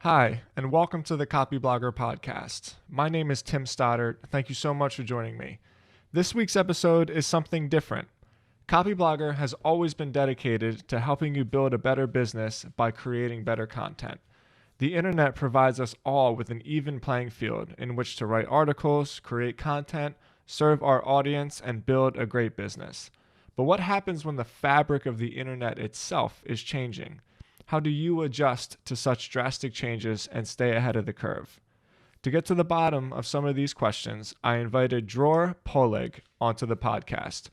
Hi, and welcome to the Copyblogger Podcast. My name is Tim Stoddart. Thank you so much for joining me. This week's episode is something different. Copyblogger has always been dedicated to helping you build a better business by creating better content. The internet provides us all with an even playing field in which to write articles, create content, serve our audience, and build a great business. But what happens when the fabric of the internet itself is changing? How do you adjust to such drastic changes and stay ahead of the curve? To get to the bottom of some of these questions, I invited Dror Poleg onto the podcast.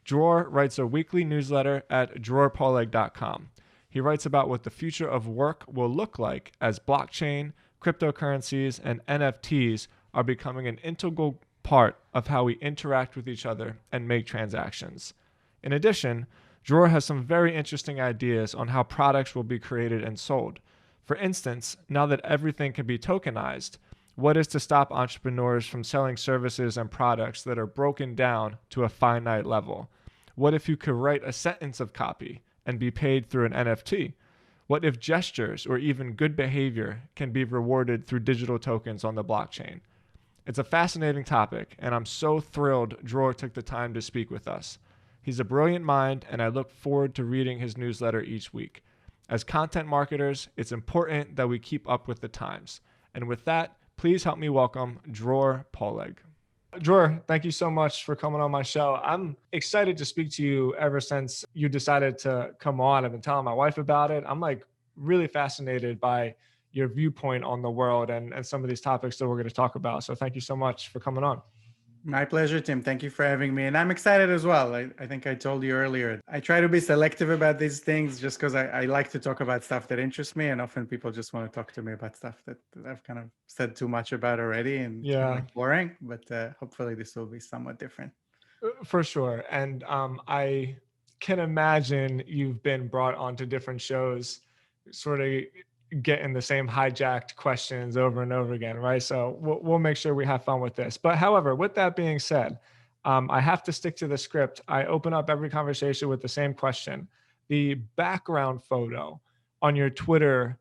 Dror writes a weekly newsletter at drorpoleg.com. He writes about what the future of work will look like as blockchain, cryptocurrencies, and NFTs are becoming an integral part of how we interact with each other and make transactions. In addition, Dror has some very interesting ideas on how products will be created and sold. For instance, now that everything can be tokenized, what is to stop entrepreneurs from selling services and products that are broken down to a finite level? What if you could write a sentence of copy and be paid through an NFT? What if gestures or even good behavior can be rewarded through digital tokens on the blockchain? It's a fascinating topic, and I'm so thrilled Dror took the time to speak with us. He's a brilliant mind, and I look forward to reading his newsletter each week. As content marketers, it's important that we keep up with the times. And with that, please help me welcome Dror Poleg. Dror, thank you so much for coming on my show. I'm excited to speak to you ever since you decided to come on. I've been telling my wife about it. I'm really fascinated by your viewpoint on the world and some of these topics that we're going to talk about. So thank you so much for coming on. My pleasure, Tim. Thank you for having me. And I'm excited as well. I think I told you earlier, I try to be selective about these things just because I like to talk about stuff that interests me. And often people just want to talk to me about stuff that I've kind of said too much about already and it's kind of boring. But hopefully this will be somewhat different. For sure. And I can imagine you've been brought onto different shows, sort of getting the same hijacked questions over and over again, right? So we'll make sure we have fun with this. But however, with that being said, I have to stick to the script. I open up every conversation with the same question. The background photo on your Twitter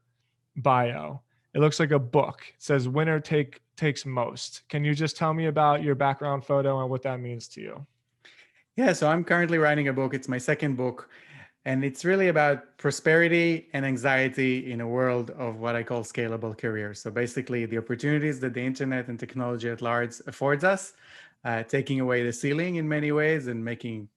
bio, it looks like a book. It says winner takes most. Can you just tell me about your background photo and what that means to you? Yeah, so I'm currently writing a book. It's my second book. And it's really about prosperity and anxiety in a world of what I call scalable careers. So basically the opportunities that the internet and technology at large affords us, taking away the ceiling in many ways and making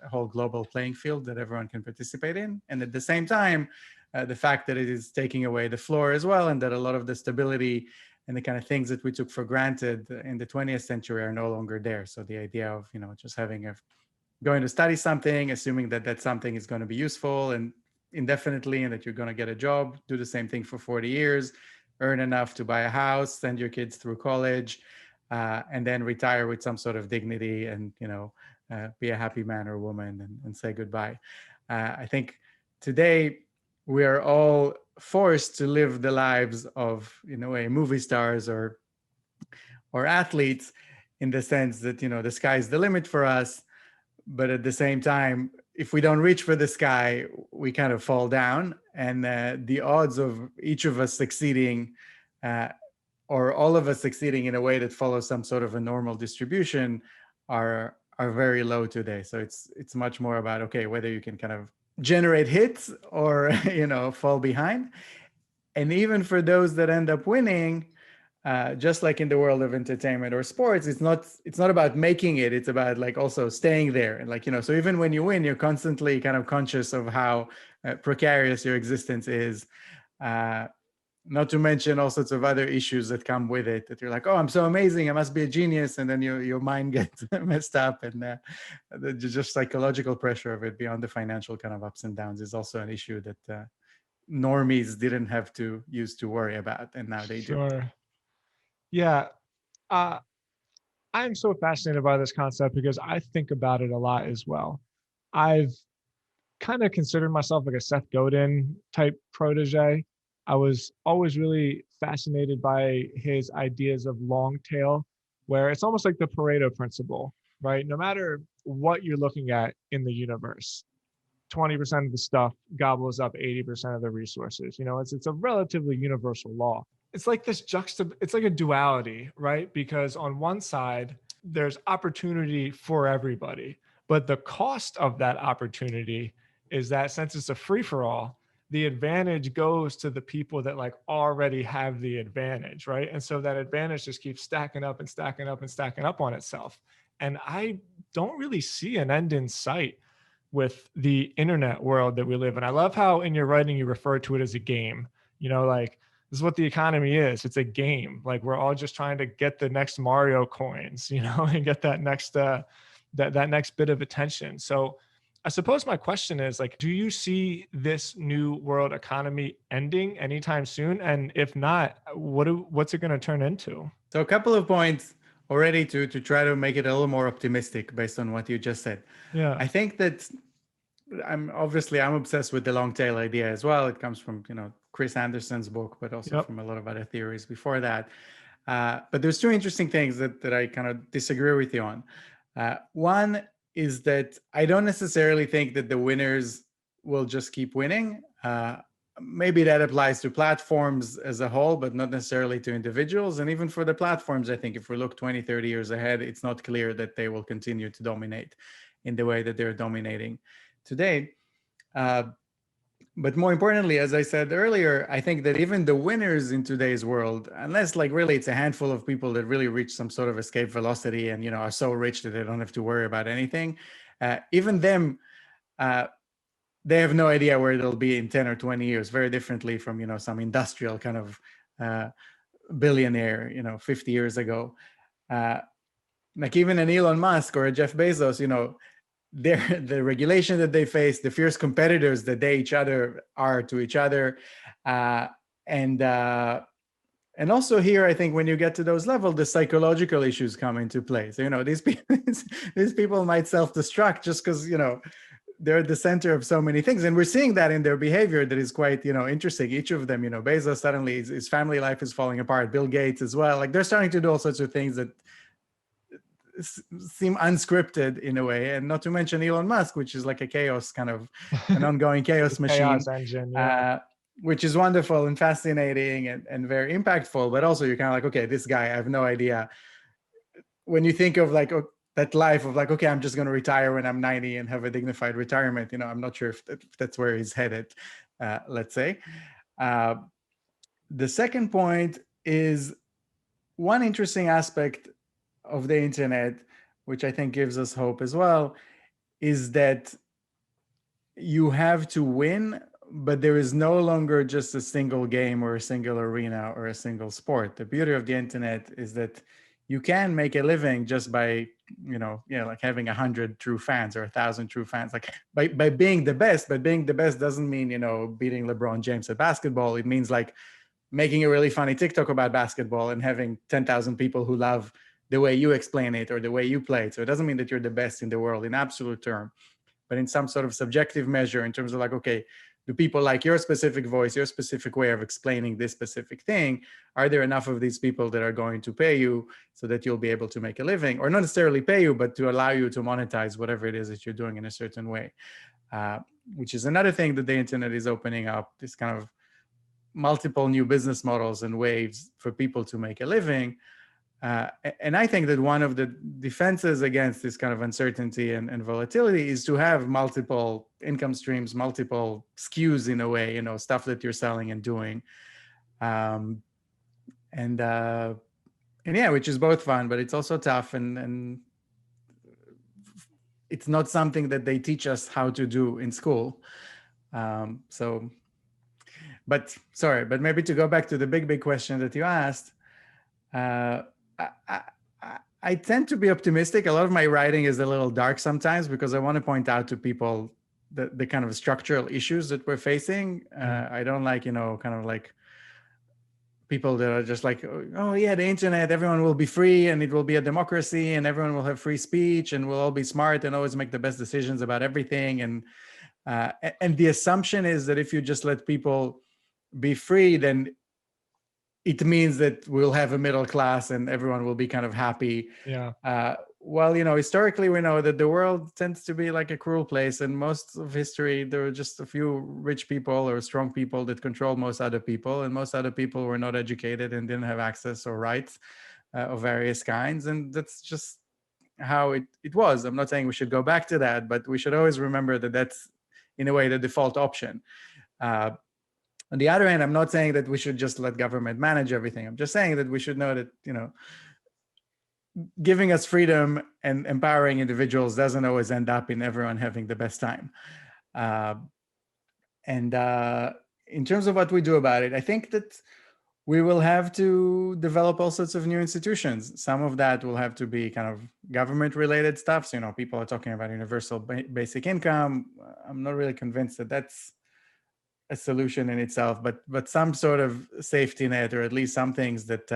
a whole global playing field that everyone can participate in. And at the same time, the fact that it is taking away the floor as well, and that a lot of the stability and the kind of things that we took for granted in the 20th century are no longer there. So the idea of, just having going to study something, assuming that that something is going to be useful and indefinitely, and that you're going to get a job, do the same thing for 40 years, earn enough to buy a house, send your kids through college, and then retire with some sort of dignity and, be a happy man or woman and say goodbye. I think today we are all forced to live the lives of, movie stars or athletes, in the sense that, the sky's the limit for us. But at the same time, if we don't reach for the sky, we kind of fall down. And the odds of each of us succeeding or all of us succeeding in a way that follows some sort of a normal distribution are very low today. So it's much more about, okay, whether you can kind of generate hits or, fall behind. And even for those that end up winning, just like in the world of entertainment or sports, it's not about making it. It's about also staying there. And so even when you win, you're constantly kind of conscious of how precarious your existence is. Not to mention all sorts of other issues that come with it, that you're like, oh, I'm so amazing, I must be a genius. And then your mind gets messed up. And the just psychological pressure of it beyond the financial kind of ups and downs is also an issue that normies didn't have to used to worry about. And now they do. Yeah. I'm so fascinated by this concept because I think about it a lot as well. I've kind of considered myself like a Seth Godin type protege. I was always really fascinated by his ideas of long tail, where it's almost like the Pareto principle, right? No matter what you're looking at in the universe, 20% of the stuff gobbles up 80% of the resources. It's a relatively universal law. It's like this it's like a duality, right? Because on one side, there's opportunity for everybody, but the cost of that opportunity is that since it's a free for all, the advantage goes to the people that like already have the advantage, right? And so that advantage just keeps stacking up and stacking up and stacking up on itself. And I don't really see an end in sight with the internet world that we live in. I love how in your writing you refer to it as a game. Like this is what the economy is. It's a game. Like we're all just trying to get the next Mario coins, and get that next that next bit of attention. So I suppose my question is like, do you see this new world economy ending anytime soon? And if not, what's it going to turn into? So a couple of points already to try to make it a little more optimistic based on what you just said. Yeah. I think that I'm obsessed with the long tail idea as well. It comes from Chris Anderson's book, but also from a lot of other theories before that. But there's two interesting things that I kind of disagree with you on. One is that I don't necessarily think that the winners will just keep winning. Maybe that applies to platforms as a whole, but not necessarily to individuals. And even for the platforms, I think if we look 20, 30 years ahead, it's not clear that they will continue to dominate in the way that they're dominating today. But more importantly, as I said earlier, I think that even the winners in today's world, unless like really it's a handful of people that really reach some sort of escape velocity and are so rich that they don't have to worry about anything, even them, they have no idea where they'll be in 10 or 20 years, very differently from some industrial kind of billionaire 50 years ago. Like even an Elon Musk or a Jeff Bezos, the regulation that they face, the fierce competitors that they each other are to each other, and also here, I think when you get to those levels, the psychological issues come into play. So these people might self-destruct just because they're at the center of so many things, and we're seeing that in their behavior that is quite interesting. Each of them, Bezos suddenly his family life is falling apart. Bill Gates as well. Like they're starting to do all sorts of things that seem unscripted in a way, and not to mention Elon Musk, which is like a chaos kind of an ongoing chaos machine, chaos engine, yeah. Which is wonderful and fascinating and very impactful. But also you're kind of like, okay, this guy, I have no idea. When you think of like that life of like, okay, I'm just going to retire when I'm 90 and have a dignified retirement, I'm not sure if that's where he's headed, let's say. The second point is one interesting aspect of the internet, which I think gives us hope as well, is that you have to win, but there is no longer just a single game or a single arena or a single sport. The beauty of the internet is that you can make a living just by, like having 100 true fans or 1,000 true fans, like by being the best. But being the best doesn't mean, beating LeBron James at basketball. It means like making a really funny TikTok about basketball and having 10,000 people who love the way you explain it or the way you play it. So it doesn't mean that you're the best in the world in absolute term, but in some sort of subjective measure in terms of like, okay, do people like your specific voice, your specific way of explaining this specific thing? Are there enough of these people that are going to pay you so that you'll be able to make a living, or not necessarily pay you, but to allow you to monetize whatever it is that you're doing in a certain way, which is another thing that the internet is opening up, this kind of multiple new business models and ways for people to make a living. And I think that one of the defenses against this kind of uncertainty and volatility is to have multiple income streams, multiple SKUs in a way, stuff that you're selling and doing. And yeah, which is both fun, but it's also tough. And it's not something that they teach us how to do in school. But maybe to go back to the big question that you asked, I tend to be optimistic. A lot of my writing is a little dark sometimes because I want to point out to people the kind of structural issues that we're facing. I don't like, kind of like people that are just like, oh yeah, the internet, everyone will be free and it will be a democracy and everyone will have free speech and we'll all be smart and always make the best decisions about everything. And the assumption is that if you just let people be free, then it means that we'll have a middle class and everyone will be kind of happy. Yeah. well, historically we know that the world tends to be like a cruel place, and most of history there were just a few rich people or strong people that controlled most other people, and most other people were not educated and didn't have access or rights of various kinds, and that's just how it was. I'm not saying we should go back to that, but we should always remember that that's in a way the default option. Uh, on the other hand, I'm not saying that we should just let government manage everything. I'm just saying that we should know that, giving us freedom and empowering individuals doesn't always end up in everyone having the best time. Uh, and in terms of what we do about it, I think that we will have to develop all sorts of new institutions. Some of that will have to be kind of government related stuff. So, people are talking about universal basic income. I'm not really convinced that that's a solution in itself, but some sort of safety net, or at least some things that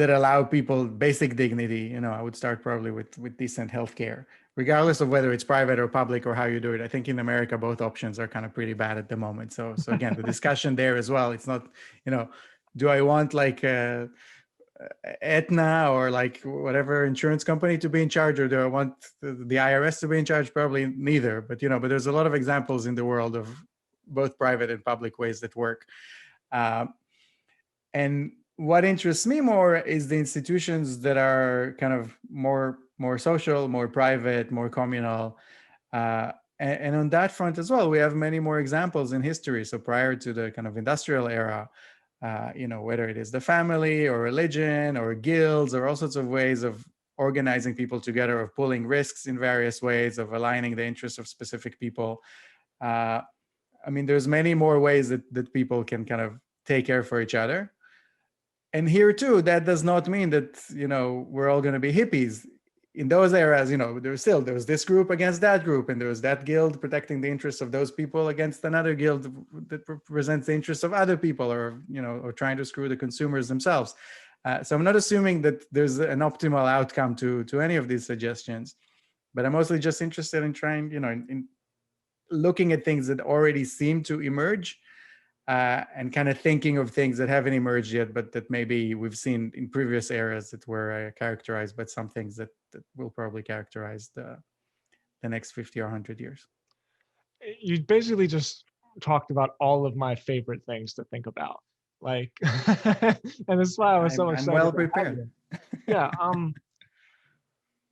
allow people basic dignity. I would start probably with decent healthcare, regardless of whether it's private or public or how you do it. I think in America, both options are kind of pretty bad at the moment. So again, the discussion there as well. It's not, do I want like Aetna or like whatever insurance company to be in charge, or do I want the IRS to be in charge? Probably neither. But but there's a lot of examples in the world of both private and public ways that work. And what interests me more is the institutions that are kind of more social, more private, more communal. And on that front as well, we have many more examples in history. So prior to the kind of industrial era, whether it is the family or religion or guilds or all sorts of ways of organizing people together, of pooling risks in various ways, of aligning the interests of specific people. There's many more ways that people can kind of take care for each other. And here too, that does not mean that, we're all going to be hippies. In those eras, there was this group against that group, and there was that guild protecting the interests of those people against another guild that represents the interests of other people, or trying to screw the consumers themselves. So I'm not assuming that there's an optimal outcome to any of these suggestions, but I'm mostly just interested in trying, in looking at things that already seem to emerge. And kind of thinking of things that haven't emerged yet, but that maybe we've seen in previous eras that were characterized by some things that will probably characterize the next 50 or 100 years. You basically just talked about all of my favorite things to think about. Like, and that's why I was so excited. I'm well prepared. Yeah.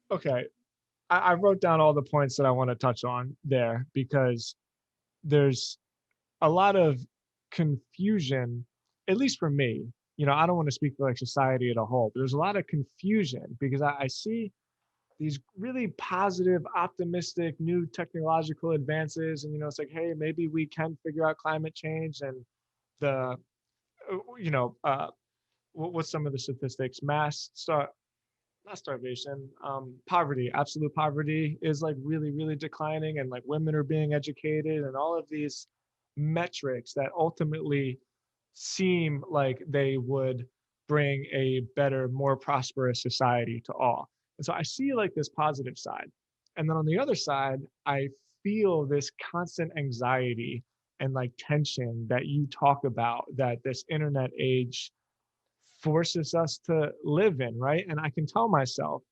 Okay. I wrote down all the points that I want to touch on there, because there's a lot of confusion, at least for me. I don't want to speak for like society as a whole, but there's a lot of confusion because I see these really positive, optimistic new technological advances, and it's like, hey, maybe we can figure out climate change, and the what's some of the statistics? Not starvation, poverty, absolute poverty is like really, really declining, and like women are being educated, and all of these metrics that ultimately seem like they would bring a better, more prosperous society to all. And so I see like this positive side. And then on the other side, I feel this constant anxiety and like tension that you talk about, that this internet age forces us to live in, right? And I can tell myself,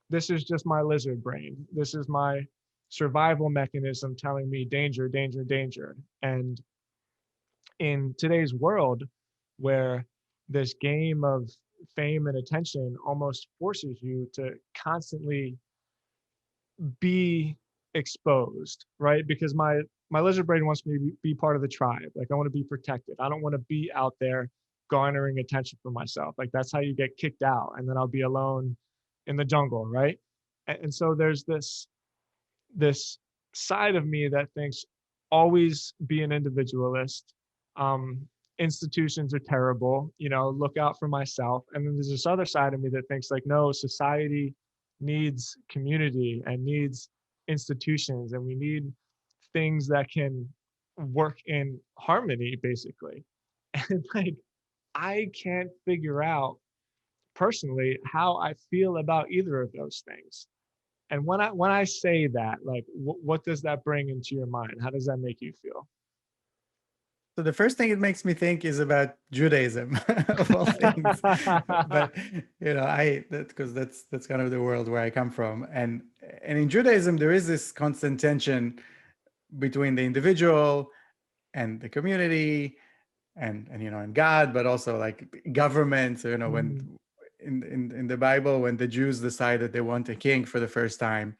this is just my lizard brain. This is my survival mechanism telling me danger, danger, danger. And in today's world, where this game of fame and attention almost forces you to constantly be exposed, right? Because my lizard brain wants me to be part of the tribe. Like, I want to be protected. I don't want to be out there garnering attention for myself. Like, that's how you get kicked out, and then I'll be alone in the jungle, right? And so there's this side of me that thinks always be an individualist. Institutions are terrible, look out for myself. And then there's this other side of me that thinks like, no, society needs community and needs institutions, and we need things that can work in harmony, basically. And like, I can't figure out personally how I feel about either of those things. And when I say that, like, what does that bring into your mind? How does that make you feel? So the first thing it makes me think is about Judaism of all things. But I because that's kind of the world where I come from. And in Judaism, there is this constant tension between the individual and the community and God, but also like government. So, when Mhm. in the Bible, when the Jews decide that they want a king for the first time,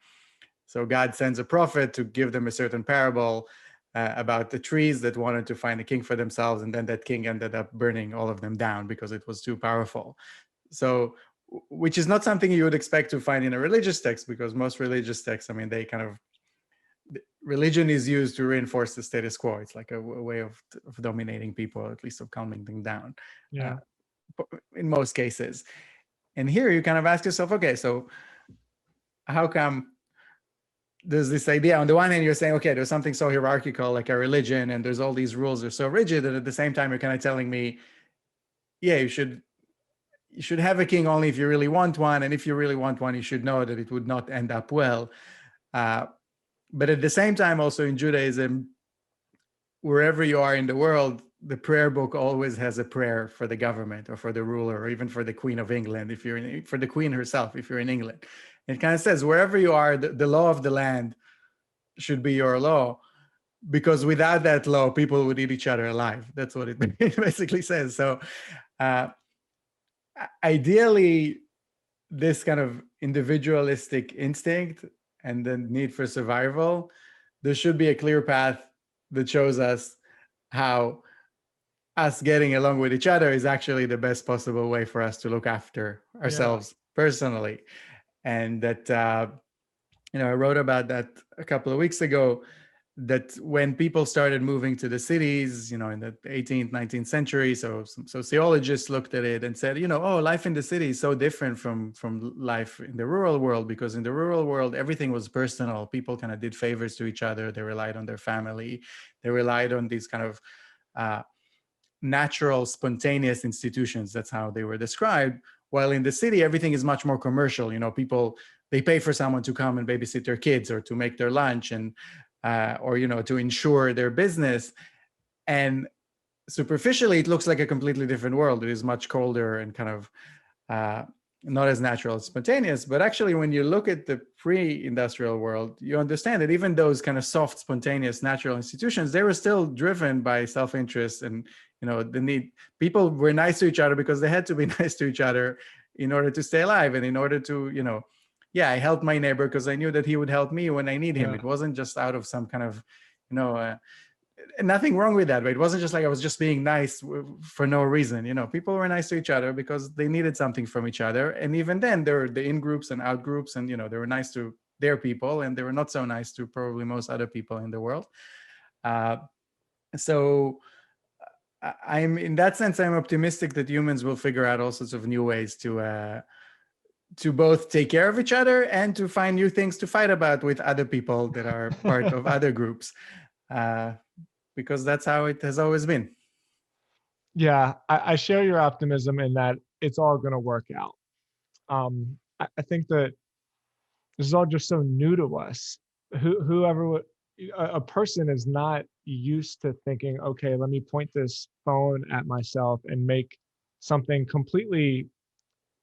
so God sends a prophet to give them a certain parable about the trees that wanted to find a king for themselves, and then that king ended up burning all of them down because it was too powerful. So, which is not something you would expect to find in a religious text, because most religious texts, I mean, they kind of religion is used to reinforce the status quo. It's like a way of dominating people, at least of calming them down, uh, Yeah. in most cases. And here you kind of ask yourself, okay, so how come there's this idea? On the one hand, you're saying, okay, there's something so hierarchical like a religion, and there's all these rules that are so rigid, and at the same time, you're kind of telling me, yeah, you should have a king only if you really want one, and if you really want one, you should know that it would not end up well. Uh, but at the same time, also in Judaism, wherever you are in the world, the prayer book always has a prayer for the government or for the ruler or even for the Queen of England, if you're for the Queen herself, if you're in England. It kind of says wherever you are, the law of the land should be your law, because without that law, people would eat each other alive. That's what it basically says. So, uh, ideally, this kind of individualistic instinct and the need for survival, there should be a clear path that shows us how us getting along with each other is actually the best possible way for us to look after Yeah. ourselves personally. And that, I wrote about that a couple of weeks ago, that when people started moving to the cities, in the 18th, 19th century, so some sociologists looked at it and said, oh, life in the city is so different from life in the rural world, because in the rural world, everything was personal. People kind of did favors to each other. They relied on their family. They relied on these kind of natural, spontaneous institutions. That's how they were described. While in the city, everything is much more commercial. People, they pay for someone to come and babysit their kids or to make their lunch, and or to insure their business. And superficially, it looks like a completely different world. It is much colder and kind of uh, not as natural as spontaneous. But actually, when you look at the pre-industrial world, you understand that even those kind of soft, spontaneous, natural institutions, they were still driven by self-interest and the need. People were nice to each other because they had to be nice to each other in order to stay alive, and in order to yeah, I helped my neighbor because I knew that he would help me when I need him. Yeah. It wasn't just out of some kind of nothing wrong with that, but it wasn't just like I was just being nice for no reason. People were nice to each other because they needed something from each other. And even then, there were the in groups and out groups, and they were nice to their people, and they were not so nice to probably most other people in the world. uh, so I'm in that sense, I'm optimistic that humans will figure out all sorts of new ways to both take care of each other and to find new things to fight about with other people that are part of other groups, uh, because that's how it has always been. Yeah, I share your optimism in that it's all going to work out. I think that this is all just so new to us. Whoever a person is not used to thinking, okay, let me point this phone at myself and make something completely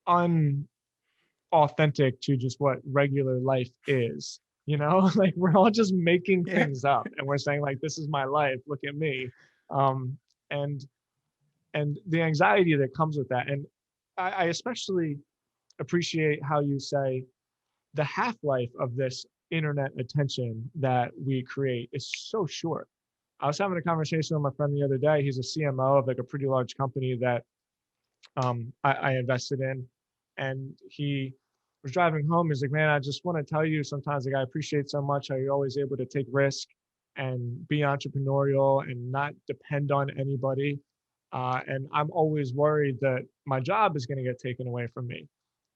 unauthentic to just what regular life is. Like we're all just making Yeah. things up, and we're saying like, this is my life. Look at me. Um, and and the anxiety that comes with that. And I especially appreciate how you say the half-life of this internet attention that we create is so short. I was having a conversation with my friend the other day. He's a CMO of like a pretty large company that I invested in, and he was driving home. He's like, "Man, I just want to tell you, sometimes like I appreciate so much how you're always able to take risk and be entrepreneurial and not depend on anybody. And I'm always worried that my job is going to get taken away from me."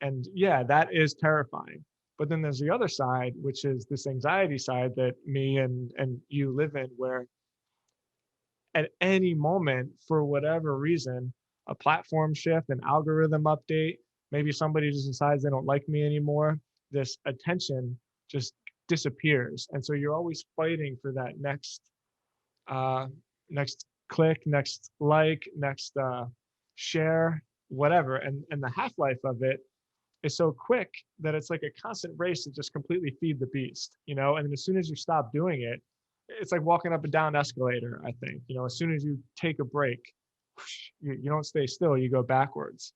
And yeah, that is terrifying. But then there's the other side, which is this anxiety side that me and you live in, where at any moment, for whatever reason, a platform shift, an algorithm update, maybe somebody just decides they don't like me anymore, this attention just disappears. And so you're always fighting for that uh, next click, next like, next share, whatever. And the half-life of it is so quick that it's like a constant race to just completely feed the beast, you know? And as soon as you stop doing it, it's like walking up and down an escalator, I think. You know, as soon as you take a break, you don't stay still, you go backwards.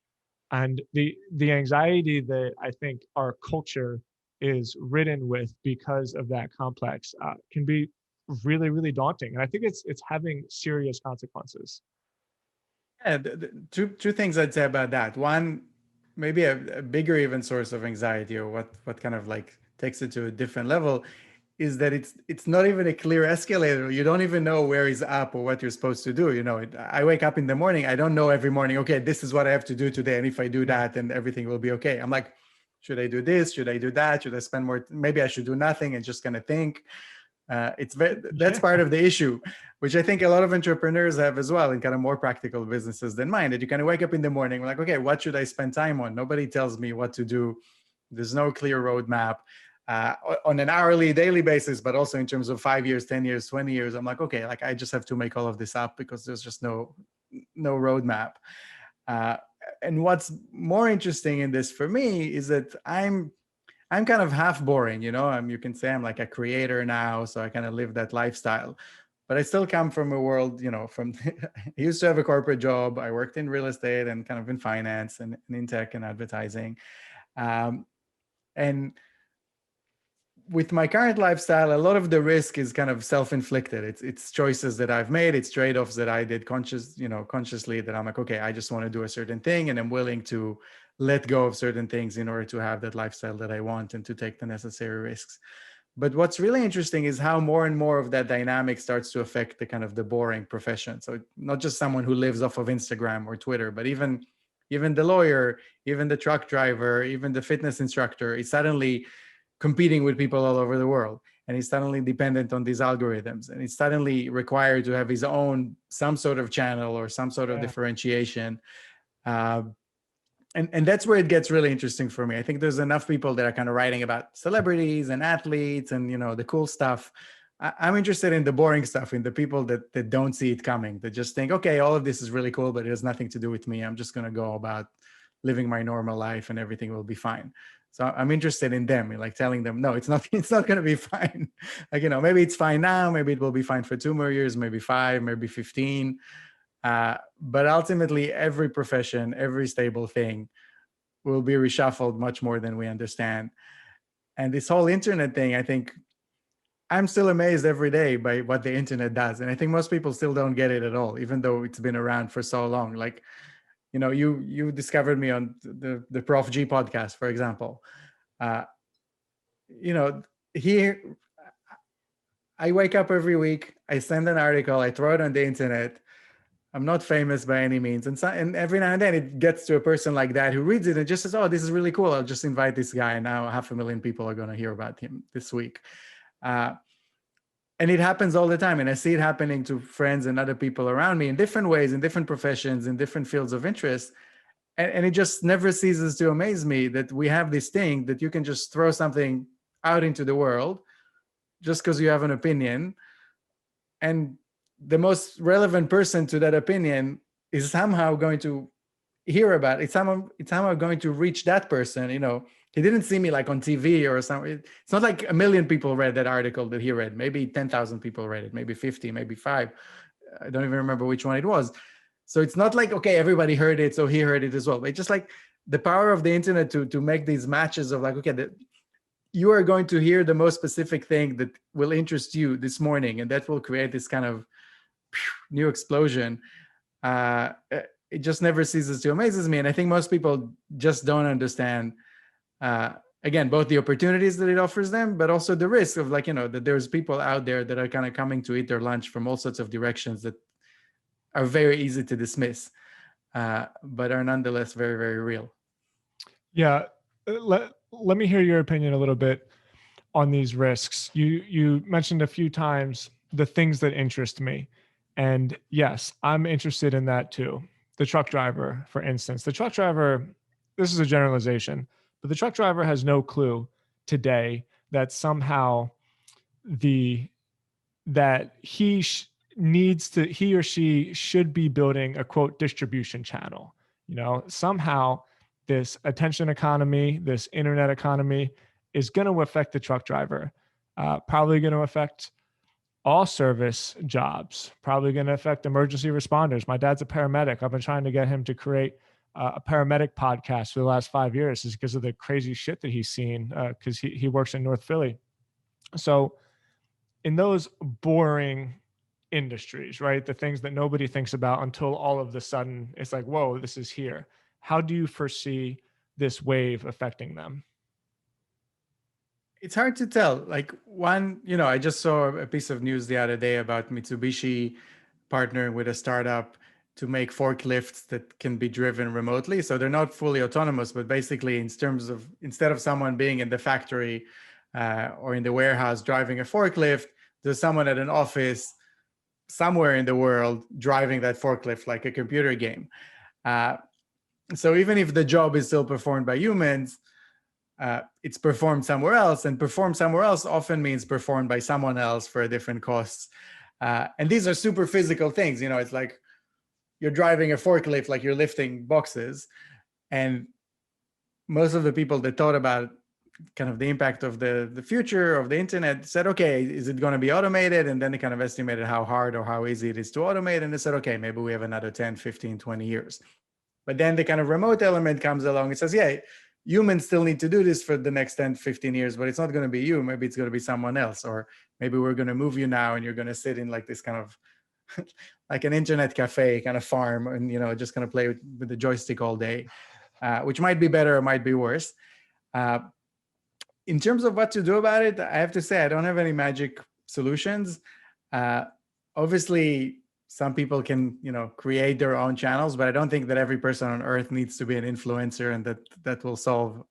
And the anxiety that I think our culture is ridden with because of that complex can be really, really daunting. And I think it's having serious consequences. Yeah, two things I'd say about that. One, maybe a bigger even source of anxiety, or what kind of like takes it to a different level, is that it's not even a clear escalator. You don't even know where is up or what you're supposed to do. You know, I wake up in the morning, I don't know every morning, okay, this is what I have to do today, and if I do that, then everything will be okay. I'm like, should I do this? Should I do that? Should I spend more? Maybe I should do nothing and just kind of think. That's part of the issue, which I think a lot of entrepreneurs have as well in kind of more practical businesses than mine. That you kind of wake up in the morning, like, okay, what should I spend time on? Nobody tells me what to do. There's no clear roadmap on an hourly, daily basis, but also in terms of 5 years, 10 years, 20 years. I'm like, okay, like I just have to make all of this up because there's just no roadmap. And what's more interesting in this for me is that I'm kind of half boring, you know. You can say I'm like a creator now, so I kind of live that lifestyle. But I still come from a world, you know, from I used to have a corporate job. I worked in real estate and kind of in finance and in tech and advertising. And with my current lifestyle, a lot of the risk is kind of self-inflicted. It's choices that I've made, it's trade-offs that I did consciously, that I'm like, okay, I just want to do a certain thing, and I'm willing to let go of certain things in order to have that lifestyle that I want and to take the necessary risks. But what's really interesting is how more and more of that dynamic starts to affect the kind of the boring profession. So not just someone who lives off of Instagram or Twitter, but even the lawyer, even the truck driver, even the fitness instructor is suddenly competing with people all over the world, and he's suddenly dependent on these algorithms, and he's suddenly required to have his own some sort of channel or some sort of differentiation. And that's where it gets really interesting for me. I think there's enough people that are kind of writing about celebrities and athletes and, you know, the cool stuff. I'm interested in the boring stuff, in the people that don't see it coming, that just think, okay, all of this is really cool, but it has nothing to do with me. I'm just going to go about living my normal life and everything will be fine. So I'm interested in them, like telling them, no, it's not going to be fine. Like, you know, maybe it's fine now, maybe it will be fine for 2 more years, maybe 5, maybe 15. But ultimately, every profession, every stable thing will be reshuffled much more than we understand. And this whole internet thing, I think I'm still amazed every day by what the internet does. And I think most people still don't get it at all, even though it's been around for so long. Like, you know, you discovered me on the Prof G podcast, for example. You know, here I wake up every week, I send an article, I throw it on the internet. I'm not famous by any means. And every now and then it gets to a person like that who reads it and just says, oh, this is really cool. I'll just invite this guy. And now 500,000 people are going to hear about him this week. And it happens all the time. And I see it happening to friends and other people around me in different ways, in different professions, in different fields of interest. And it just never ceases to amaze me that we have this thing that you can just throw something out into the world just because you have an opinion. And the most relevant person to that opinion is somehow going to hear about it. It's somehow going to reach that person. You know, he didn't see me like on TV or something. It's not like 1 million people read that article that he read. Maybe 10,000 people read it, maybe 50, maybe 5. I don't even remember which one it was. So it's not like, okay, everybody heard it, so he heard it as well. It's just like the power of the internet to make these matches of like, okay, you are going to hear the most specific thing that will interest you this morning, and that will create this kind of new explosion. It just never ceases to amazes me. And I think most people just don't understand, again, both the opportunities that it offers them, but also the risk of, like, you know, that there's people out there that are kind of coming to eat their lunch from all sorts of directions that are very easy to dismiss, but are nonetheless very, very real. Yeah. Let me hear your opinion a little bit on these risks. You mentioned a few times the things that interest me. And yes, I'm interested in that too. The truck driver, for instance. The truck driver, this is a generalization, but the truck driver has no clue today that somehow he or she should be building a quote distribution channel. Somehow this attention economy, this internet economy is going to affect the truck driver, probably going to affect all service jobs, probably going to affect emergency responders. My dad's a paramedic. I've been trying to get him to create a paramedic podcast for the last 5 years, is because of the crazy shit that he's seen, because he works in North Philly. So in those boring industries, right, the things that nobody thinks about until all of the sudden it's like, whoa, this is here. How do you foresee this wave affecting them? It's hard to tell. Like one, I just saw a piece of news the other day about Mitsubishi partnering with a startup to make forklifts that can be driven remotely. So they're not fully autonomous, but basically in terms of, instead of someone being in the factory or in the warehouse driving a forklift, there's someone at an office somewhere in the world driving that forklift like a computer game. So even if the job is still performed by humans, it's performed somewhere else, and performed somewhere else often means performed by someone else for a different cost. And these are super physical things. It's like you're driving a forklift, like you're lifting boxes. And most of the people that thought about kind of the impact of the future of the internet said, okay, is it going to be automated? And then they kind of estimated how hard or how easy it is to automate. And they said, okay, maybe we have another 10, 15, 20 years. But then the kind of remote element comes along and says, yeah, humans still need to do this for the next 10, 15 years, but it's not going to be you. Maybe it's going to be someone else. Or maybe we're going to move you now and you're going to sit in like this kind of like an internet cafe kind of farm and, just going to play with the joystick all day, which might be better or might be worse. In terms of what to do about it, I have to say, I don't have any magic solutions. Obviously, some people can, create their own channels, but I don't think that every person on earth needs to be an influencer and that will solve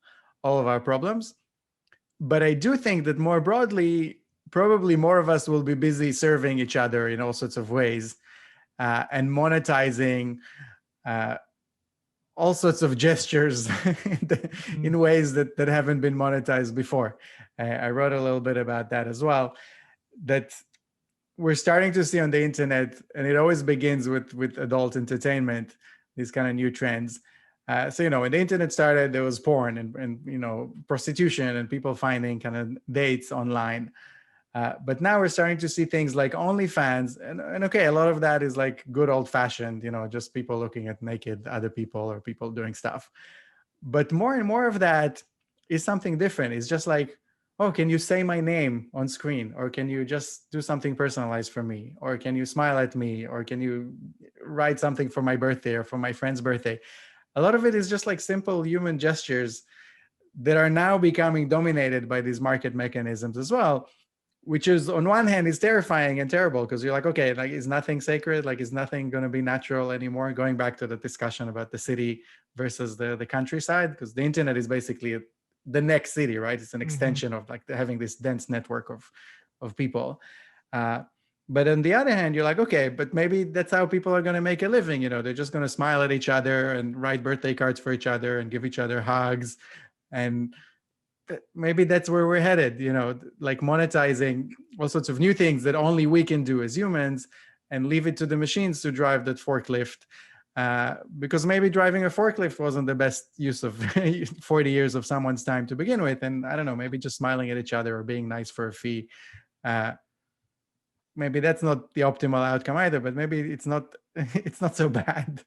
all of our problems. But I do think that more broadly, probably more of us will be busy serving each other in all sorts of ways and monetizing all sorts of gestures in ways that haven't been monetized before. I wrote a little bit about that as well, that we're starting to see on the internet, and it always begins with adult entertainment, these kind of new trends. So, when the internet started, there was porn and prostitution and people finding kind of dates online. But now we're starting to see things like OnlyFans. And okay, a lot of that is like good old fashioned, just people looking at naked other people or people doing stuff. But more and more of that is something different. It's just like, oh, can you say my name on screen? Or can you just do something personalized for me? Or can you smile at me? Or can you write something for my birthday or for my friend's birthday? A lot of it is just like simple human gestures that are now becoming dominated by these market mechanisms as well, which is on one hand is terrifying and terrible because you're like, okay, like is nothing sacred? Like is nothing going to be natural anymore? Going back to the discussion about the city versus the countryside, because the internet is basically the next city, right? It's an extension of like having this dense network of people. But on the other hand, you're like, okay, but maybe that's how people are going to make a living. They're just going to smile at each other and write birthday cards for each other and give each other hugs. And maybe that's where we're headed, like monetizing all sorts of new things that only we can do as humans and leave it to the machines to drive that forklift. Because maybe driving a forklift wasn't the best use of 40 years of someone's time to begin with. And I don't know, maybe just smiling at each other or being nice for a fee. Maybe that's not the optimal outcome either, but maybe it's not so bad.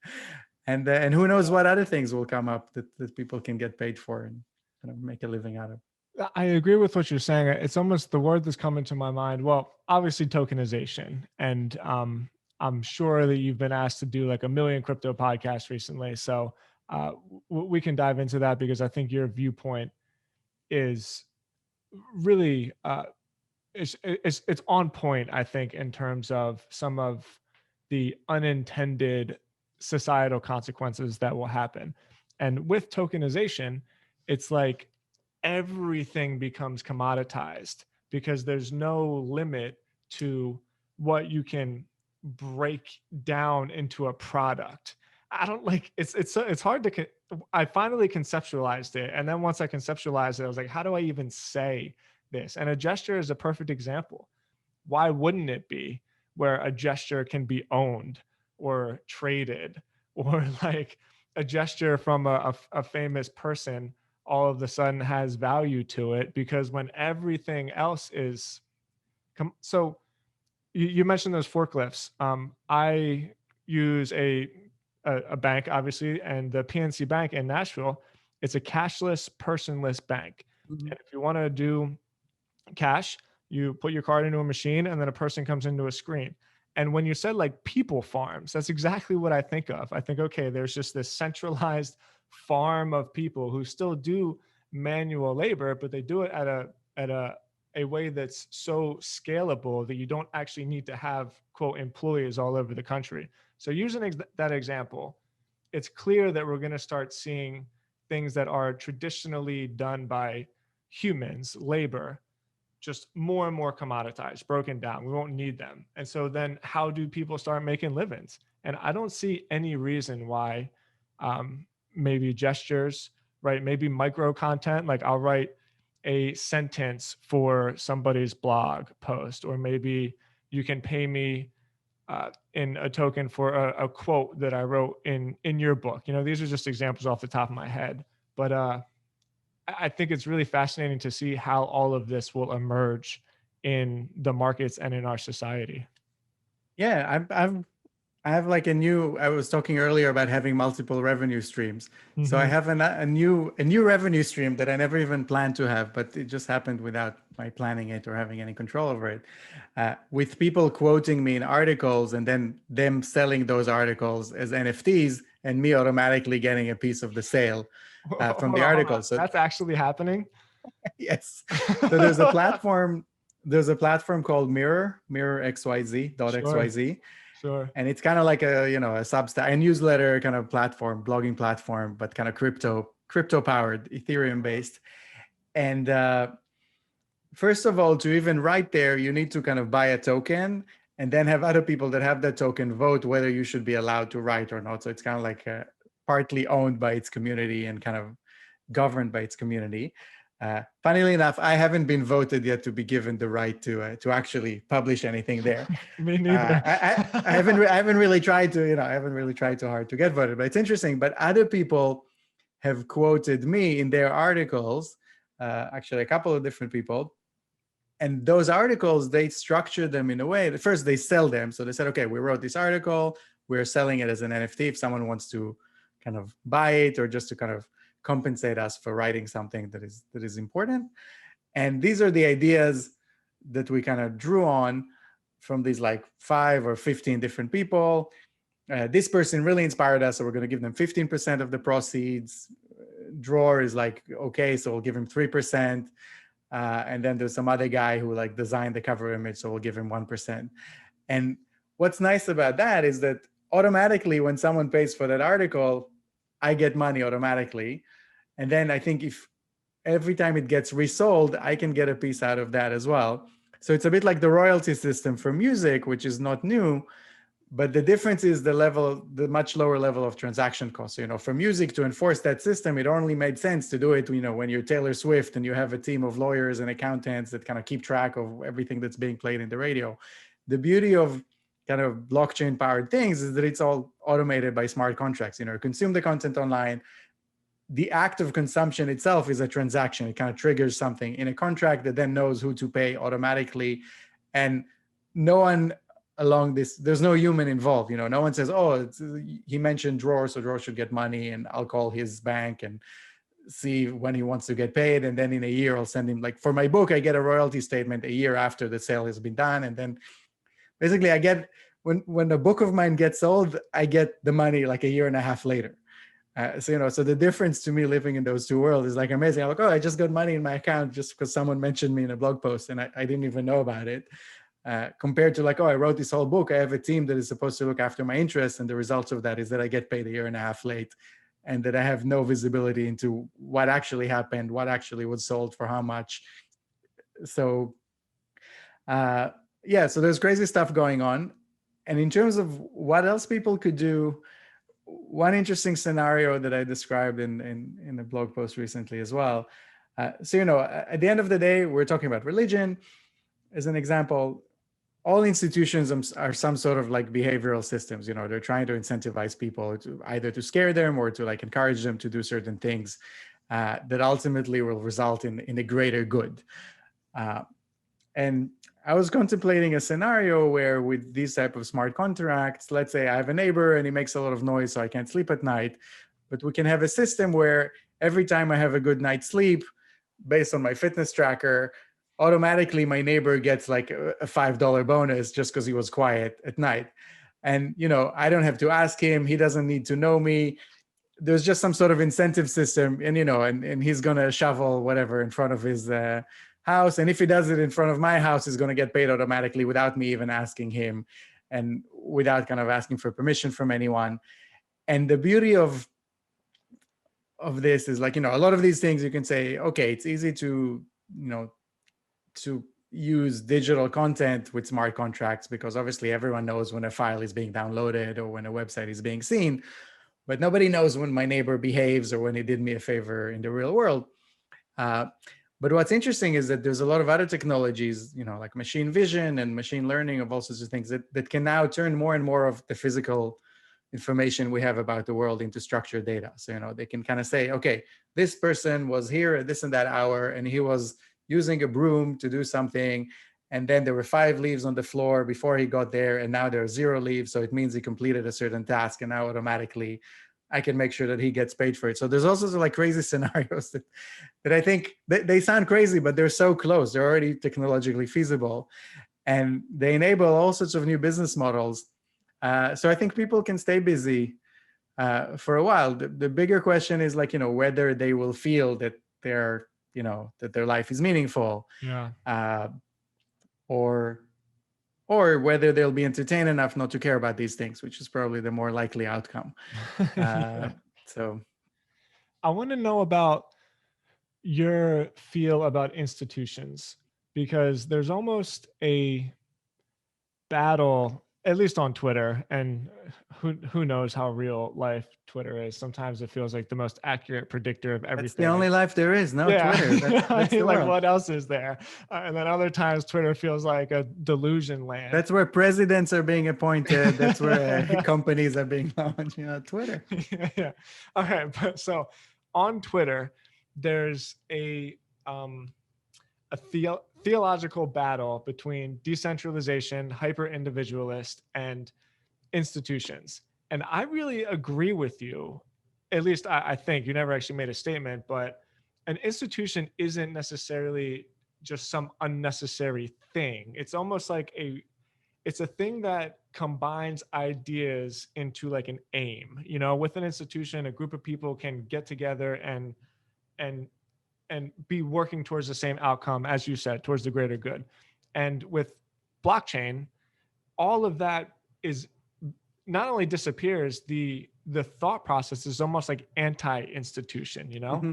And who knows what other things will come up that people can get paid for and kind of make a living out of. I agree with what you're saying. It's almost the word that's coming to my mind. Well, obviously tokenization. And I'm sure that you've been asked to do like 1 million crypto podcasts recently. So we can dive into that because I think your viewpoint is really, it's on point, I think, in terms of some of the unintended societal consequences that will happen. And with tokenization, it's like everything becomes commoditized because there's no limit to what you can break down into a product. I don't like it's hard to I finally conceptualized it, and then once I conceptualized it, I was like, how do I even say this? And a gesture is a perfect example. Why wouldn't it be? where a gesture can be owned or traded, or like a gesture from a famous person all of a sudden has value to it, because when everything else is so you mentioned those forklifts. I use a bank, obviously, and the PNC Bank in Nashville. It's a cashless, personless bank. Mhm. And if you want to do cash, you put your card into a machine, and then a person comes into a screen. And when you said like people farms, that's exactly what I think of. I think, okay, there's just this centralized farm of people who still do manual labor, but they do it at a way that's so scalable that you don't actually need to have quote employees all over the country. So using that example, it's clear that we're going to start seeing things that are traditionally done by humans, labor, just more and more commoditized, broken down. We won't need them. And so then how do people start making livings? And I don't see any reason why maybe gestures, right? Maybe micro content, like I'll write a sentence for somebody's blog post, or maybe you can pay me in a token for a quote that I wrote in your book. You know, these are just examples off the top of my head, but I think it's really fascinating to see how all of this will emerge in the markets and in our society. Yeah, I have like a new. I was talking earlier about having multiple revenue streams. So I Mm-hmm. have a new revenue stream that I never even planned to have, but it just happened without my planning it or having any control over it. With people quoting me in articles and then them selling those articles as NFTs, and me automatically getting a piece of the sale from the Hold on. article. So That's actually happening. yes, so there's a platform. There's a platform called Mirror XYZ Sure, .xyz, sure. and it's kind of like a Substack, a newsletter kind of platform, blogging platform, but kind of crypto powered, Ethereum based. And first of all, to even write there, you need to kind of buy a token and then have other people that have that token vote whether you should be allowed to write or not. So it's kind of like partly owned by its community and kind of governed by its community. Funnily enough, I haven't been voted yet to be given the right to actually publish anything there. Me neither. I haven't really tried to, I haven't really tried too hard to get voted, but it's interesting. But other people have quoted me in their articles, actually a couple of different people. And those articles, they structure them in a way that first they sell them. So they said, okay, we wrote this article, we're selling it as an NFT. If someone wants to kind of buy it or just to kind of compensate us for writing something that is important. And these are the ideas that we kind of drew on from these like 5 or 15 different people. This person really inspired us, so we're going to give them 15% of the proceeds. Dror is like, okay, so we'll give him 3%. And then there's some other guy who like designed the cover image, so we'll give him 1%. And what's nice about that is that automatically when someone pays for that article, I get money automatically. And then I think if every time it gets resold, I can get a piece out of that as well. So it's a bit like the royalty system for music, which is not new, but the difference is the much lower level of transaction costs. So, for music to enforce that system, it only made sense to do it, when you're Taylor Swift and you have a team of lawyers and accountants that kind of keep track of everything that's being played in the radio. The beauty of kind of blockchain powered things is that it's all automated by smart contracts. Consume the content online. The act of consumption itself is a transaction. It kind of triggers something in a contract that then knows who to pay automatically. And no one along this, there's no human involved. No one says, oh, he mentioned Dror, so Dror should get money, and I'll call his bank and see when he wants to get paid. And then in a year, I'll send him, like for my book, I get a royalty statement a year after the sale has been done. And then basically I get, when a book of mine gets sold, I get the money like a year and a half later. So the difference to me living in those two worlds is like amazing. I'm like, oh, I just got money in my account just because someone mentioned me in a blog post and I didn't even know about it. Compared to like, oh, I wrote this whole book. I have a team that is supposed to look after my interests. And the result of that is that I get paid a year and a half late and that I have no visibility into what actually happened, what actually was sold for how much. So so there's crazy stuff going on. And in terms of what else people could do, one interesting scenario that I described in a blog post recently as well. At the end of the day, we're talking about religion as an example. all institutions are some sort of like behavioral systems. They're trying to incentivize people to either to scare them or to like encourage them to do certain things that ultimately will result in a greater good. Uh, and I was contemplating a scenario where with these type of smart contracts, let's say I have a neighbor and he makes a lot of noise, so I can't sleep at night. But we can have a system where every time I have a good night's sleep, based on my fitness tracker, automatically my neighbor gets like a $5 bonus just because he was quiet at night. And I don't have to ask him. He doesn't need to know me. There's just some sort of incentive system, and he's gonna shovel whatever in front of his house. And if he does it in front of my house, he's gonna get paid automatically without me even asking him, and without kind of asking for permission from anyone. And the beauty of this is like, a lot of these things you can say, okay, it's easy to, to use digital content with smart contracts because obviously everyone knows when a file is being downloaded or when a website is being seen, but nobody knows when my neighbor behaves or when he did me a favor in the real world. But what's interesting is that there's a lot of other technologies, like machine vision and machine learning of all sorts of things that can now turn more and more of the physical information we have about the world into structured data. So, they can kind of say, okay, this person was here at this and that hour, and he was using a broom to do something. And then there were 5 leaves on the floor before he got there, and now there are 0 leaves. So it means he completed a certain task, and now automatically I can make sure that he gets paid for it. So there's also like crazy scenarios that I think they sound crazy, but they're so close. They're already technologically feasible, and they enable all sorts of new business models. So I think people can stay busy for a while. The bigger question is like, whether they will feel that that their life is meaningful, Yeah. Or whether they'll be entertained enough not to care about these things, which is probably the more likely outcome. Yeah. So I want to know about your feel about institutions, because there's almost a battle, at least on Twitter, and who knows how real life Twitter is. Sometimes it feels like the most accurate predictor of everything. that's the only life there is. No, Yeah. Twitter. That's the Like world. what else is there? And then other times Twitter feels like a delusion land. That's where presidents are being appointed. That's where companies are being launched. Twitter. Yeah. All right. But so on Twitter, there's a theological battle between decentralization, hyper individualist, and institutions. And I really agree with you. At least I think you never actually made a statement, but an institution isn't necessarily just some unnecessary thing. It's almost like it's a thing that combines ideas into like an aim. With an institution, a group of people can get together and and be working towards the same outcome, as you said, towards the greater good. And with blockchain, all of that is not only disappears, the thought process is almost like anti-institution. Mm-hmm.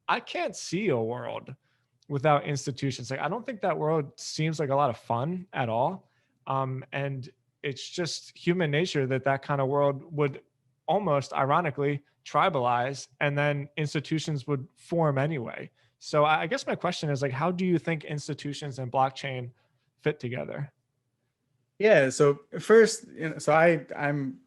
I can't see a world without institutions. Like, I don't think that world seems like a lot of fun at all. And it's just human nature that kind of world would almost ironically tribalize, and then institutions would form anyway. So I guess my question is, like, how do you think institutions and blockchain fit together? Yeah. So first, so I'm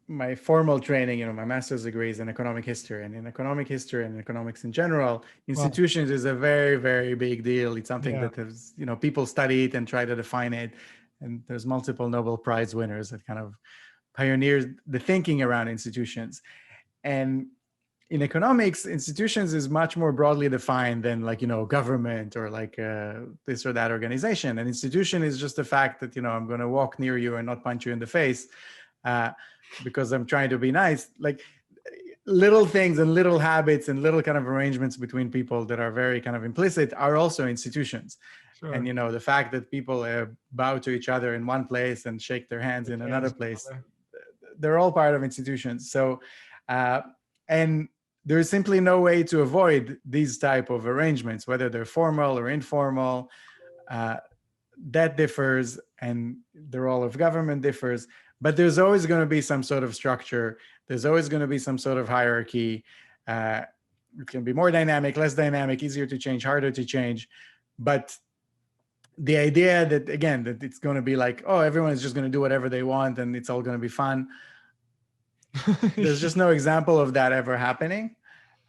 my formal training, my master's degree is in economic history, and in economic history and economics in general, institutions is a very, very big deal. It's something that has, people study it and try to define it. And there's multiple Nobel Prize winners that kind of pioneered the thinking around institutions. And in economics, institutions is much more broadly defined than like, government or like this or that organization. An institution is just the fact that, I'm going to walk near you and not punch you in the face because I'm trying to be nice. Like little things and little habits and little kind of arrangements between people that are very kind of implicit are also institutions. Sure. And, the fact that people bow to each other in one place and shake their hands in another place, they're all part of institutions. So, and there is simply no way to avoid these type of arrangements, whether they're formal or informal. That differs, and the role of government differs. But there's always going to be some sort of structure. There's always going to be some sort of hierarchy. It can be more dynamic, less dynamic, easier to change, harder to change. But the idea that, again, that it's going to be like, oh, everyone is just going to do whatever they want and it's all going to be fun. There's just no example of that ever happening.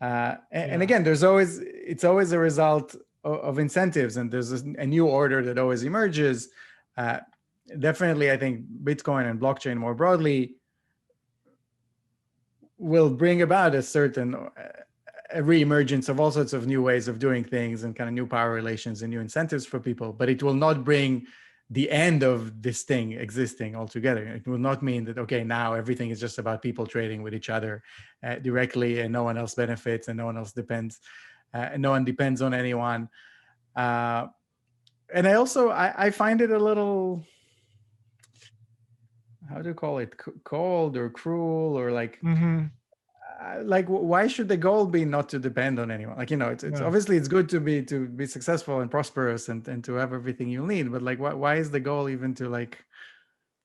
And again, it's always a result of incentives, and there's a new order that always emerges. Definitely, I think Bitcoin and blockchain more broadly will bring about a certain a reemergence of all sorts of new ways of doing things and kind of new power relations and new incentives for people, but it will not bring the end of this thing existing altogether. It will not mean that, okay, now everything is just about people trading with each other directly and no one else benefits and no one else depends, and no one depends on anyone. And I find it a little, how do you call it, cold or cruel, or like, like, why should the goal be not to depend on anyone? Like, it's obviously it's good to be successful and prosperous and to have everything you need, but like, why is the goal even to like,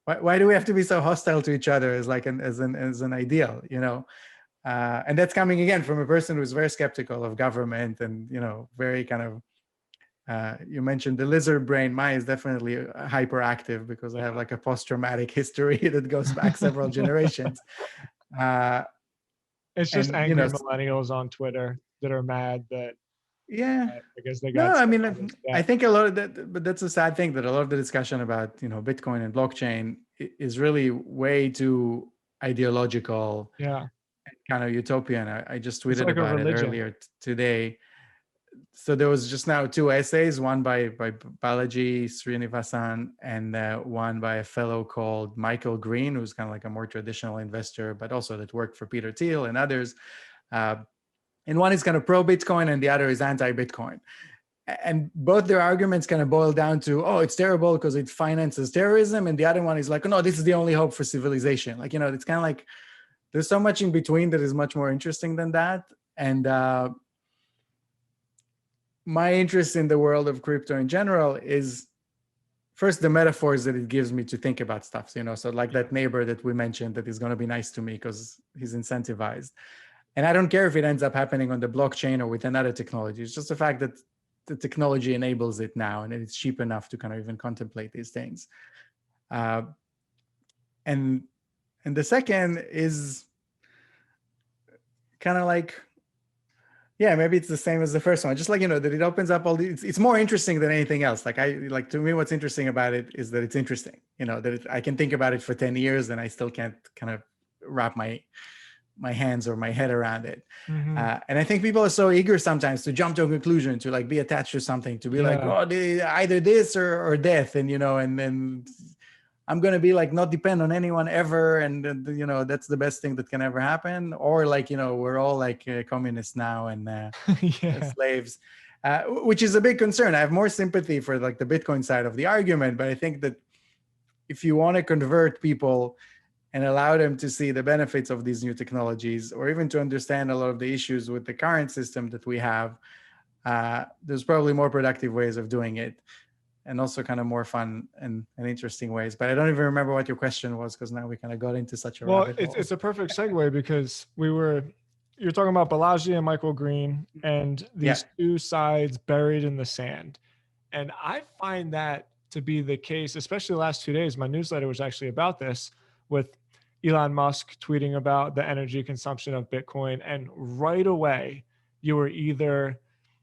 why do we have to be so hostile to each other as like as an ideal, and that's coming again from a person who's very skeptical of government and very kind of you mentioned the lizard brain. Mine is definitely hyperactive because I have like a post-traumatic history that goes back several generations. It's just angry millennials on Twitter that are mad that because they got I think a lot of that, but that's a sad thing, that a lot of the discussion about Bitcoin and blockchain is really way too ideological, kind of utopian. I just tweeted like about it earlier today. So there was just now 2 essays, one by Balaji Srinivasan and one by a fellow called Michael Green, who's kind of like a more traditional investor, but also that worked for Peter Thiel and others. And one is kind of pro-Bitcoin and the other is anti-Bitcoin. And both their arguments kind of boil down to, oh, it's terrible because it finances terrorism. And the other one is like, oh, no, this is the only hope for civilization. Like, it's kind of like, there's so much in between that is much more interesting than that. And my interest in the world of crypto in general is first the metaphors that it gives me to think about stuff. So like that neighbor that we mentioned that is going to be nice to me because he's incentivized. And I don't care if it ends up happening on the blockchain or with another technology. It's just the fact that the technology enables it now and it's cheap enough to kind of even contemplate these things. And the second is kind of like, maybe it's the same as the first one. Just like, that it opens up all these, it's more interesting than anything else. Like to me, what's interesting about it is that it's interesting, that I can think about it for 10 years and I still can't kind of wrap my hands or my head around it. And I think people are so eager sometimes to jump to a conclusion, to like be attached to something, to be like, oh, either this or death. And, and then I'm going to be like, not depend on anyone ever. And, that's the best thing that can ever happen. Or like, we're all like communists now and slaves, which is a big concern. I have more sympathy for like the Bitcoin side of the argument, but I think that if you want to convert people and allow them to see the benefits of these new technologies, or even to understand a lot of the issues with the current system that we have, there's probably more productive ways of doing it, and also kind of more fun and interesting ways. But I don't even remember what your question was, because now we kind of got into such a rabbit hole. It's a perfect segue because you're talking about Balaji and Michael Green and these two sides buried in the sand. And I find that to be the case, especially the last 2 days. My newsletter was actually about this, with Elon Musk tweeting about the energy consumption of Bitcoin. And right away, you were either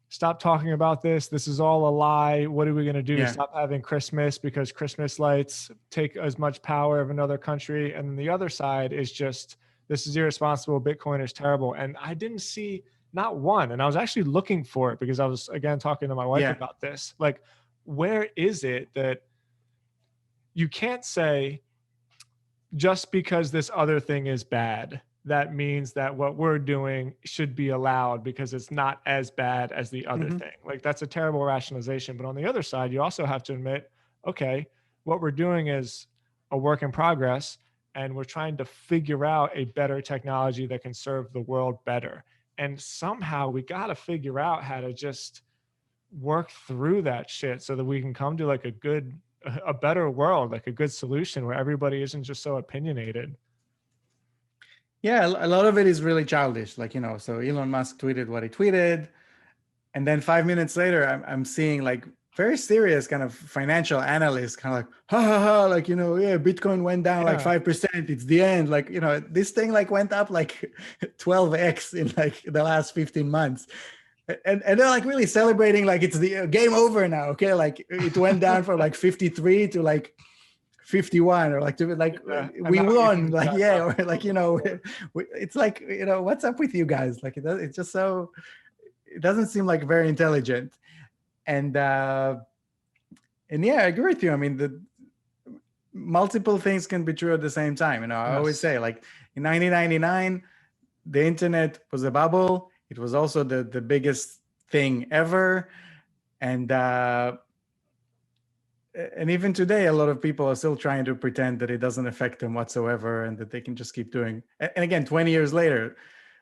stop talking about this. This is all a lie. What are we going to do? Stop having Christmas because Christmas lights take as much power of another country. And then the other side is just, this is irresponsible. Bitcoin is terrible. And I didn't see not one. And I was actually looking for it because I was, again, talking to my wife about this. Like, where is it that you can't say, just because this other thing is bad, that means that what we're doing should be allowed because it's not as bad as the other thing. Like, that's a terrible rationalization. But on the other side, you also have to admit, okay, what we're doing is a work in progress, and we're trying to figure out a better technology that can serve the world better. And somehow we got to figure out how to just work through that shit so that we can come to like a better world, like a good solution where everybody isn't just so opinionated. Yeah, a lot of it is really childish. Like, so Elon Musk tweeted what he tweeted. And then 5 minutes later, I'm seeing like very serious kind of financial analyst, kind of like, ha ha ha, like, yeah, Bitcoin went down like Yeah. 5%. It's the end. Like, this thing like went up like 12x in like the last 15 months. And they're like really celebrating like it's the game over now. Okay. Like it went down from like 53 to like 51 or like Yeah. And we now won, Ethan's like, back yeah, up. or like, it's like, what's up with you guys? Like it's just so, it doesn't seem like very intelligent. And yeah, I agree with you. I mean, the multiple things can be true at the same time. I always Yes. say, like, in 1999, the internet was a bubble. It was also the biggest thing ever. And even today, a lot of people are still trying to pretend that it doesn't affect them whatsoever and that they can just keep doing. And again, 20 years later.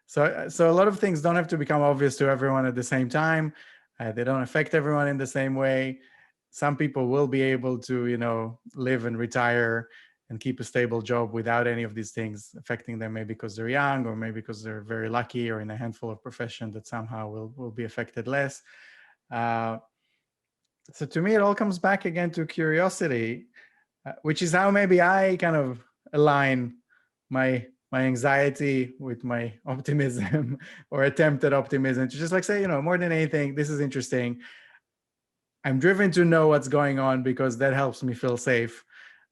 So a lot of things don't have to become obvious to everyone at the same time. They don't affect everyone in the same way. Some people will be able to, live and retire and keep a stable job without any of these things affecting them, maybe because they're young or maybe because they're very lucky or in a handful of professions that somehow will be affected less. So to me, it all comes back again to curiosity, which is how maybe I kind of align my anxiety with my optimism or attempt at optimism, to just like say, more than anything, this is interesting. I'm driven to know what's going on because that helps me feel safe.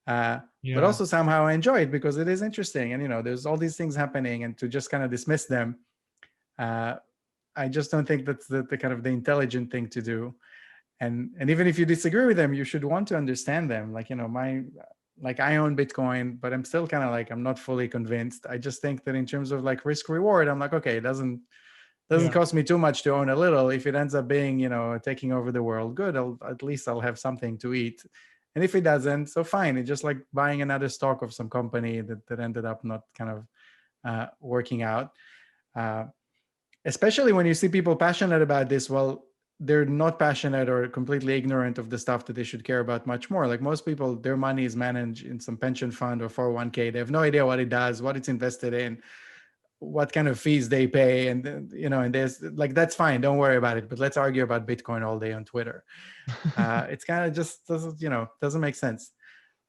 But Yeah. also somehow I enjoy it because it is interesting. And, there's all these things happening, and to just kind of dismiss them, uh, I just don't think that's the kind of the intelligent thing to do. And even if you disagree with them, you should want to understand them. Like, like I own Bitcoin, but I'm still kind of like, I'm not fully convinced. I just think that in terms of like risk reward, I'm like, okay, it doesn't Yeah. cost me too much to own a little. If it ends up being, taking over the world, good. At least I'll have something to eat. And if it doesn't, so fine. It's just like buying another stock of some company that ended up not kind of working out. Uh, Especially when you see people passionate about this, well, they're not passionate or completely ignorant of the stuff that they should care about much more. Like most people, their money is managed in some pension fund or 401k. They have no idea what it does, what it's invested in, what kind of fees they pay. And there's like, that's fine. Don't worry about it. But let's argue about Bitcoin all day on Twitter. It's kind of just doesn't make sense.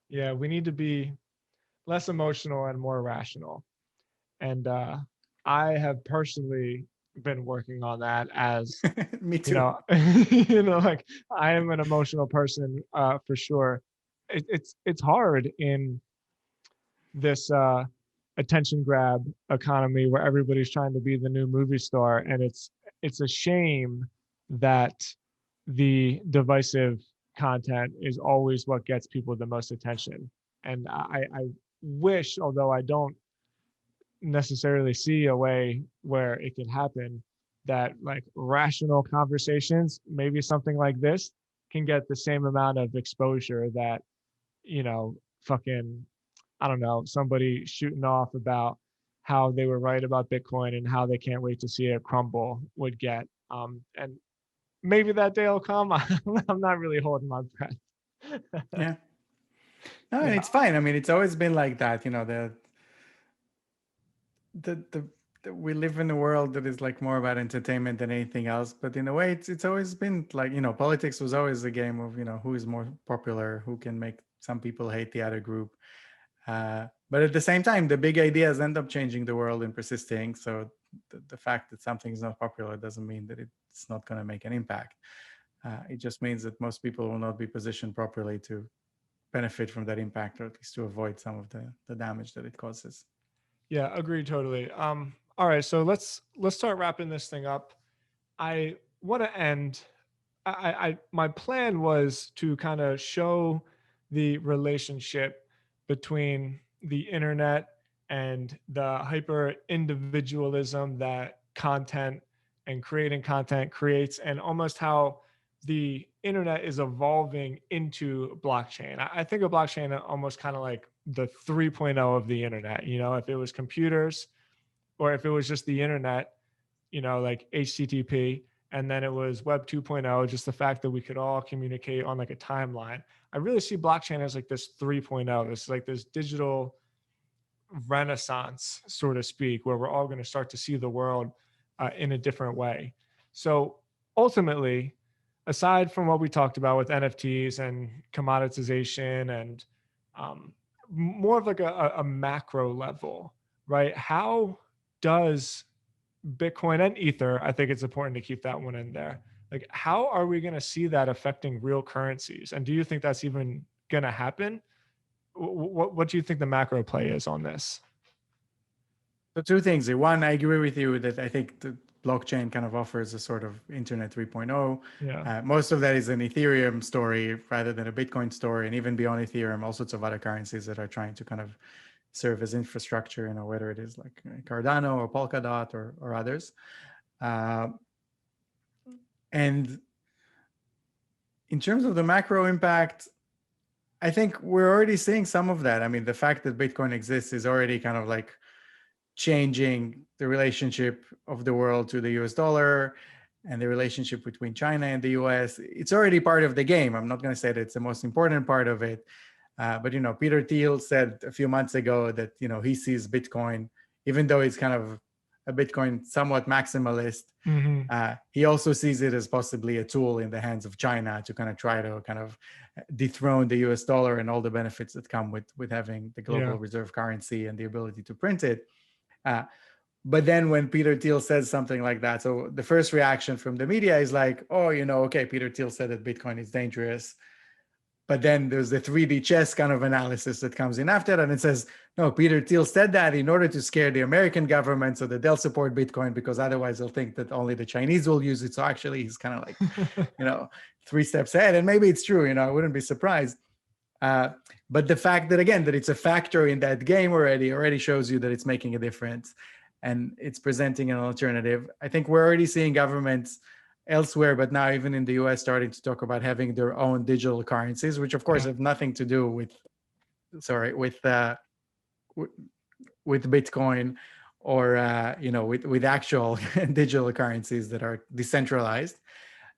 Yeah. We need to be less emotional and more rational. And I have personally been working on that as, Me too. like I am an emotional person for sure. It's hard in this attention grab economy where everybody's trying to be the new movie star, and it's a shame that the divisive content is always what gets people the most attention. And I wish, although I don't necessarily see a way where it could happen, that like rational conversations, maybe something like this, can get the same amount of exposure that, fucking, I don't know, somebody shooting off about how they were right about Bitcoin and how they can't wait to see it crumble would get. And maybe that day will come. I'm not really holding my breath. Yeah. No, and Yeah. it's fine. I mean, it's always been like that. The we live in a world that is like more about entertainment than anything else. But in a way, it's always been like, politics was always a game of, who is more popular, who can make some people hate the other group. But at the same time, the big ideas end up changing the world and persisting. So the fact that something is not popular doesn't mean that it's not going to make an impact. It just means that most people will not be positioned properly to benefit from that impact, or at least to avoid some of the damage that it causes. Yeah, agreed totally. All right, so let's start wrapping this thing up. I want to end. My plan was to kind of show the relationship between the internet and the hyper individualism that content and creating content creates, and almost how the internet is evolving into blockchain. I think of blockchain almost kind of like the 3.0 of the internet. If it was computers, or if it was just the internet, like HTTP, and then it was Web 2.0, just the fact that we could all communicate on like a timeline. I really see blockchain as like this 3.0. It's like this digital renaissance, so to speak, where we're all going to start to see the world in a different way. So ultimately, aside from what we talked about with NFTs and commoditization and um, more of like a macro level, right? How does Bitcoin and Ether, I think it's important to keep that one in there. Like, how are we going to see that affecting real currencies? And do you think that's even going to happen? What do you think the macro play is on this? So two things. One, I agree with you that I think the blockchain kind of offers a sort of Internet 3.0. Yeah. Most of that is an Ethereum story rather than a Bitcoin story. And even beyond Ethereum, all sorts of other currencies that are trying to kind of serve as infrastructure, whether it is like Cardano or Polkadot or others. And in terms of the macro impact, I think we're already seeing some of that. I mean, the fact that Bitcoin exists is already kind of like changing the relationship of the world to the US dollar and the relationship between China and the US. It's already part of the game. I'm not going to say that it's the most important part of it. But, Peter Thiel said a few months ago that, he sees Bitcoin, even though it's kind of a Bitcoin somewhat maximalist, he also sees it as possibly a tool in the hands of China to kind of try to kind of dethrone the US dollar and all the benefits that come with having the global reserve currency and the ability to print it. But then when Peter Thiel says something like that, so the first reaction from the media is like, oh, okay, Peter Thiel said that Bitcoin is dangerous. But then there's the 3D chess kind of analysis that comes in after that, and it says, no, Peter Thiel said that in order to scare the American government so that they'll support Bitcoin, because otherwise they'll think that only the Chinese will use it. So actually he's kind of like, 3 steps ahead. And maybe it's true, I wouldn't be surprised. But the fact that, again, that it's a factor in that game already shows you that it's making a difference and it's presenting an alternative. I think we're already seeing governments elsewhere, but now even in the US, starting to talk about having their own digital currencies, which of course have nothing to do with Bitcoin or with actual digital currencies that are decentralized.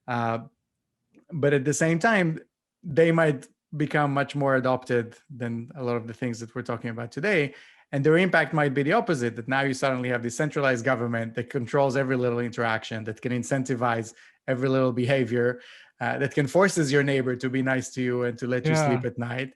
But at the same time, they might become much more adopted than a lot of the things that we're talking about today. And their impact might be the opposite, that now you suddenly have this centralized government that controls every little interaction, that can incentivize every little behavior, that can forces your neighbor to be nice to you and to let you sleep at night.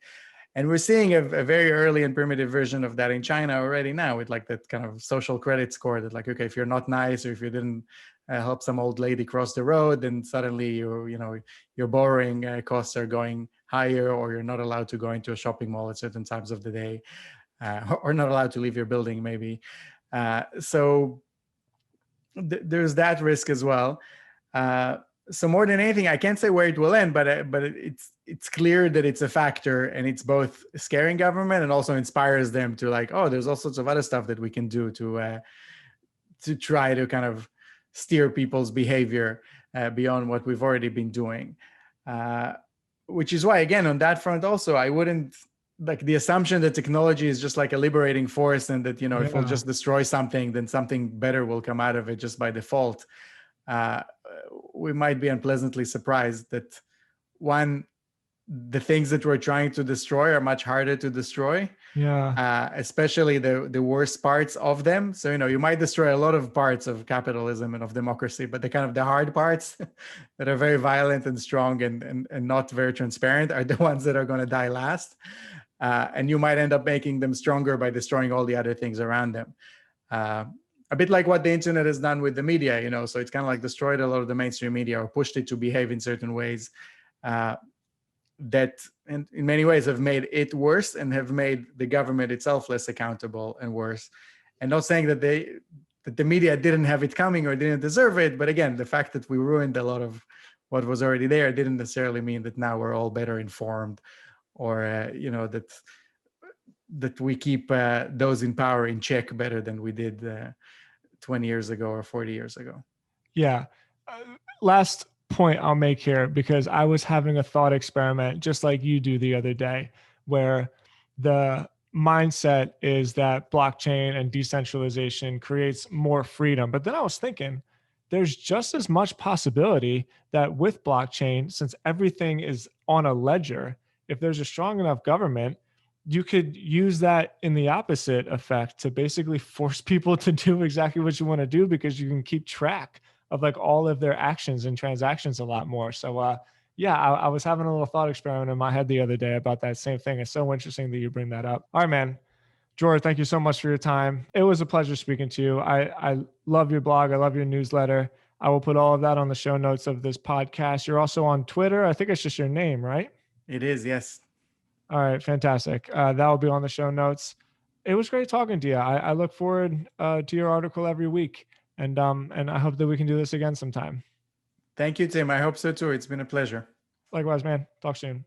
And we're seeing a very early and primitive version of that in China already now, with like that kind of social credit score that, like, okay, if you're not nice or if you didn't help some old lady cross the road, then suddenly your borrowing costs are going higher, or you're not allowed to go into a shopping mall at certain times of the day, or not allowed to leave your building maybe. So there's that risk as well. So more than anything, I can't say where it will end, but it's clear that it's a factor, and it's both scaring government and also inspires them to, like, oh, there's all sorts of other stuff that we can do to try to kind of steer people's behavior beyond what we've already been doing. Which is why, again, on that front also, I wouldn't, like, the assumption that technology is just like a liberating force and that, if we'll just destroy something, then something better will come out of it just by default. We might be unpleasantly surprised that, one, the things that we're trying to destroy are much harder to destroy. Especially the worst parts of them. So, you might destroy a lot of parts of capitalism and of democracy, but the hard parts that are very violent and strong and not very transparent are the ones that are going to die last. And you might end up making them stronger by destroying all the other things around them. A bit like what the internet has done with the media, so it's kind of like destroyed a lot of the mainstream media or pushed it to behave in certain ways that in many ways have made it worse and have made the government itself less accountable and worse. And not saying that the media didn't have it coming or didn't deserve it, but again, the fact that we ruined a lot of what was already there didn't necessarily mean that now we're all better informed, or that we keep those in power in check better than we did 20 years ago or 40 years ago. Yeah. Last point I'll make here, because I was having a thought experiment just like you do the other day, where the mindset is that blockchain and decentralization creates more freedom. But then I was thinking, there's just as much possibility that with blockchain, since everything is on a ledger, if there's a strong enough government, you could use that in the opposite effect to basically force people to do exactly what you want to do, because you can keep track of like all of their actions and transactions a lot more. So yeah, I was having a little thought experiment in my head the other day about that same thing. It's so interesting that you bring that up. All right, man. Dror, thank you so much for your time. It was a pleasure speaking to you. I love your blog. I love your newsletter. I will put all of that on the show notes of this podcast. You're also on Twitter. I think it's just your name, right? It is, yes. All right, fantastic. That will be on the show notes. It was great talking to you. I look forward to your article every week, and I hope that we can do this again sometime. Thank you, Tim. I hope so too. It's been a pleasure. Likewise, man. Talk soon.